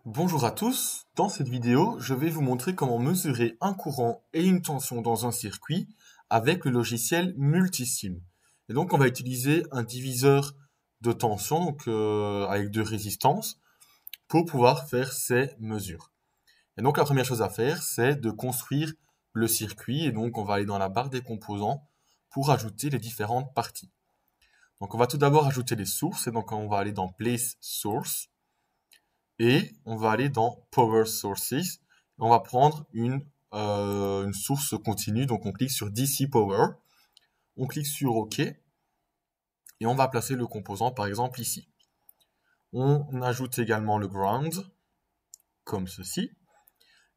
Bonjour à tous, dans cette vidéo, je vais vous montrer comment mesurer un courant et une tension dans un circuit avec le logiciel Multisim. Et donc on va utiliser un diviseur de tension avec deux résistances pour pouvoir faire ces mesures. Et donc la première chose à faire, c'est de construire le circuit et donc on va aller dans la barre des composants pour ajouter les différentes parties. Donc on va tout d'abord ajouter les sources et donc on va aller dans Place Source. Et on va aller dans Power Sources. On va prendre une source continue. Donc on clique sur DC Power. On clique sur OK. Et on va placer le composant par exemple ici. On ajoute également le ground, comme ceci.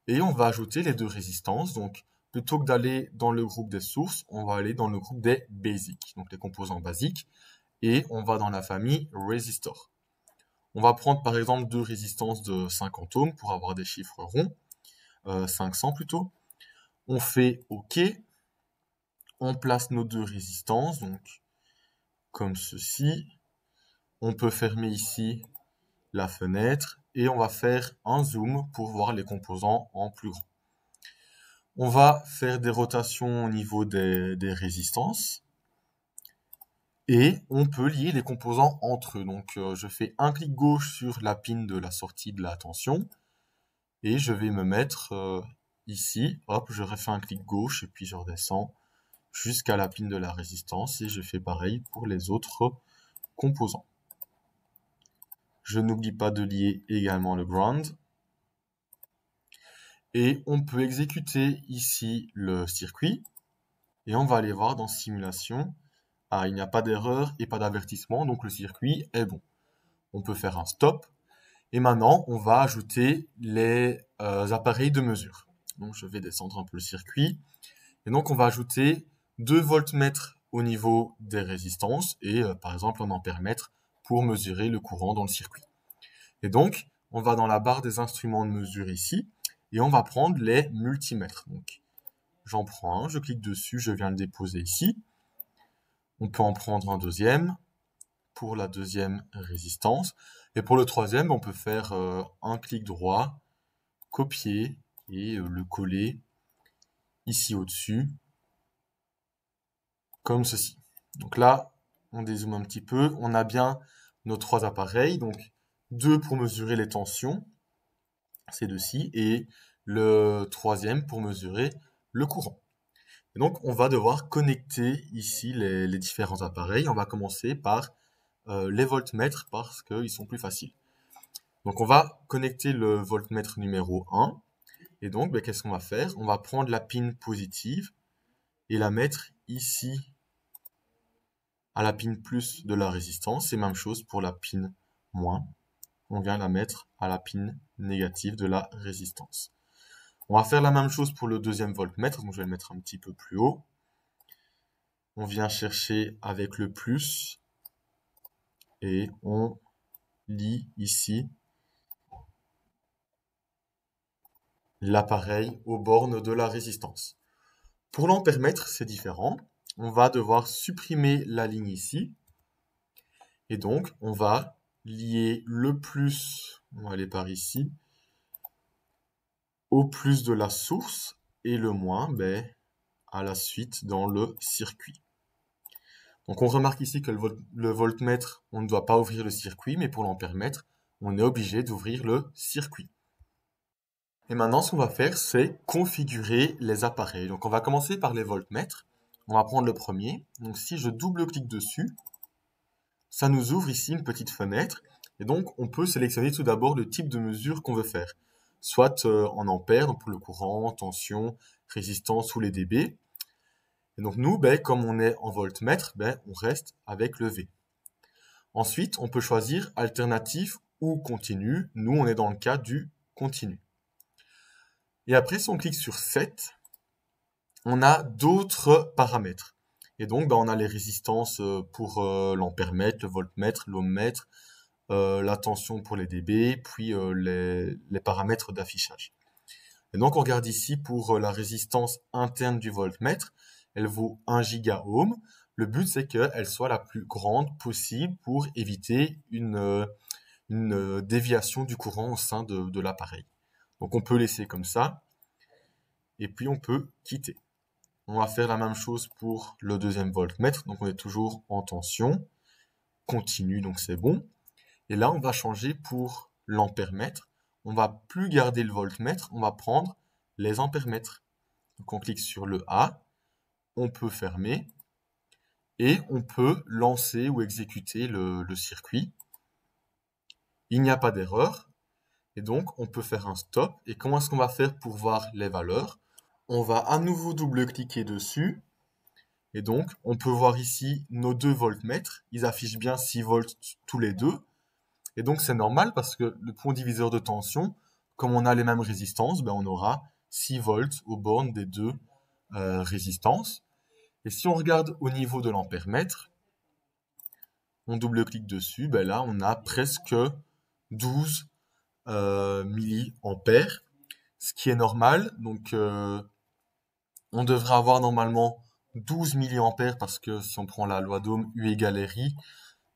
Et on va ajouter les deux résistances. Donc plutôt que d'aller dans le groupe des sources, on va aller dans le groupe des basic, donc les composants basiques. Et on va dans la famille resistor. On va prendre par exemple deux résistances de 50 ohms pour avoir des chiffres ronds. 500 plutôt. On fait OK. On place nos deux résistances, donc comme ceci. On peut fermer ici la fenêtre et on va faire un zoom pour voir les composants en plus grand. On va faire des rotations au niveau des résistances et on peut lier les composants entre eux. Donc je fais un clic gauche sur la pin de la sortie de la tension et je vais me mettre ici. Hop, je refais un clic gauche et puis je redescends jusqu'à la pin de la résistance et je fais pareil pour les autres composants. Je n'oublie pas de lier également le ground. Et on peut exécuter ici le circuit. Et on va aller voir dans simulation. Ah, il n'y a pas d'erreur et pas d'avertissement, donc le circuit est bon. On peut faire un stop. Et maintenant, on va ajouter les appareils de mesure. Donc je vais descendre un peu le circuit. Et donc on va ajouter 2 voltmètres au niveau des résistances et par exemple un ampèremètre pour mesurer le courant dans le circuit. Et donc on va dans la barre des instruments de mesure ici et on va prendre les multimètres. Donc j'en prends un, je clique dessus, je viens le déposer ici. On peut en prendre un deuxième pour la deuxième résistance. Et pour le troisième, on peut faire un clic droit, copier et le coller ici au-dessus comme ceci. Donc là, on dézoome un petit peu, on a bien nos trois appareils, donc deux pour mesurer les tensions, ces deux-ci, et le troisième pour mesurer le courant. Et donc, on va devoir connecter ici les différents appareils. On va commencer par les voltmètres parce qu'ils sont plus faciles. Donc, on va connecter le voltmètre numéro 1. Et donc, qu'est-ce qu'on va faire? On va prendre la pin positive et la mettre ici à la pin plus de la résistance, et même chose pour la pin moins, on vient la mettre à la pin négative de la résistance. On va faire la même chose pour le deuxième voltmètre, donc je vais le mettre un petit peu plus haut. On vient chercher avec le plus, et on lie ici l'appareil aux bornes de la résistance. Pour l'ampèremètre, c'est différent. On va devoir supprimer la ligne ici, et donc on va lier le plus, on va aller par ici, au plus de la source et le moins à la suite dans le circuit. Donc on remarque ici que le voltmètre, on ne doit pas ouvrir le circuit, mais pour l'ampèremètre, on est obligé d'ouvrir le circuit. Et maintenant, ce qu'on va faire, c'est configurer les appareils. Donc on va commencer par les voltmètres. On va prendre le premier. Donc si je double-clique dessus, ça nous ouvre ici une petite fenêtre. Et donc on peut sélectionner tout d'abord le type de mesure qu'on veut faire. Soit en ampères, donc pour le courant, tension, résistance ou les dB. Et donc nous, comme on est en voltmètre, on reste avec le V. Ensuite, on peut choisir alternatif ou continu. Nous, on est dans le cas du continu. Et après, si on clique sur Set, on a d'autres paramètres. Et donc, on a les résistances pour l'ampèremètre, le voltmètre, l'ohmmètre, la tension pour les dB, puis les paramètres d'affichage. Et donc on regarde ici pour la résistance interne du voltmètre, elle vaut 1 gigaohm. Le but c'est qu'elle soit la plus grande possible pour éviter une une déviation du courant au sein de l'appareil. Donc on peut laisser comme ça, et puis on peut quitter. On va faire la même chose pour le deuxième voltmètre, donc on est toujours en tension, continue, donc c'est bon. Et là, on va changer pour l'ampèremètre. On va plus garder le voltmètre, on va prendre les ampèremètres. Donc on clique sur le A, on peut fermer, et on peut lancer ou exécuter le circuit. Il n'y a pas d'erreur, et donc on peut faire un stop. Et comment est-ce qu'on va faire pour voir les valeurs? On va à nouveau double-cliquer dessus, et donc on peut voir ici nos deux voltmètres. Ils affichent bien 6 volts tous les deux. Et donc c'est normal parce que le pont diviseur de tension, comme on a les mêmes résistances, ben on aura 6 volts aux bornes des deux résistances. Et si on regarde au niveau de l'ampèremètre, on double-clique dessus, ben là on a presque 12 milliampères, ce qui est normal. Donc on devrait avoir normalement 12 milliampères parce que si on prend la loi d'Ohm, U égale RI,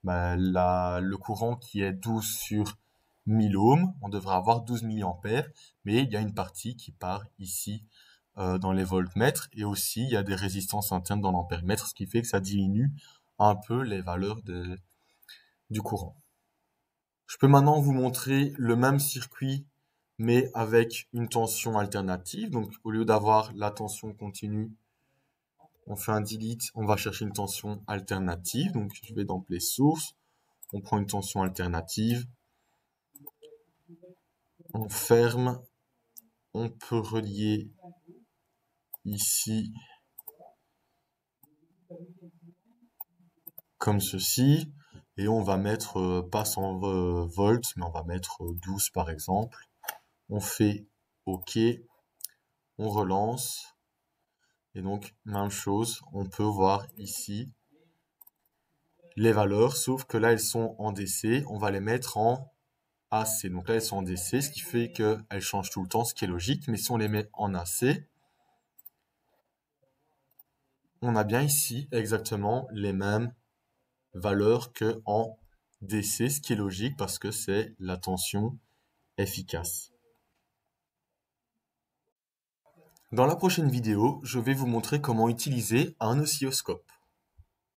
ben, le courant qui est 12 sur 1000 ohms, on devrait avoir 12 milliampères, mais il y a une partie qui part ici dans les voltmètres, et aussi il y a des résistances internes dans l'ampèremètre, ce qui fait que ça diminue un peu les valeurs du courant. Je peux maintenant vous montrer le même circuit, mais avec une tension alternative. Donc au lieu d'avoir la tension continue, on fait un delete, on va chercher une tension alternative. Donc je vais dans Play Source, on prend une tension alternative, on ferme, on peut relier ici comme ceci, et on va mettre pas 100 volts, mais on va mettre 12 par exemple. On fait OK, on relance, et donc même chose, on peut voir ici les valeurs, sauf que là elles sont en DC, on va les mettre en AC. Donc là elles sont en DC, ce qui fait qu'elles changent tout le temps, ce qui est logique, mais si on les met en AC, on a bien ici exactement les mêmes valeurs que en DC, ce qui est logique parce que c'est la tension efficace. Dans la prochaine vidéo, je vais vous montrer comment utiliser un oscilloscope.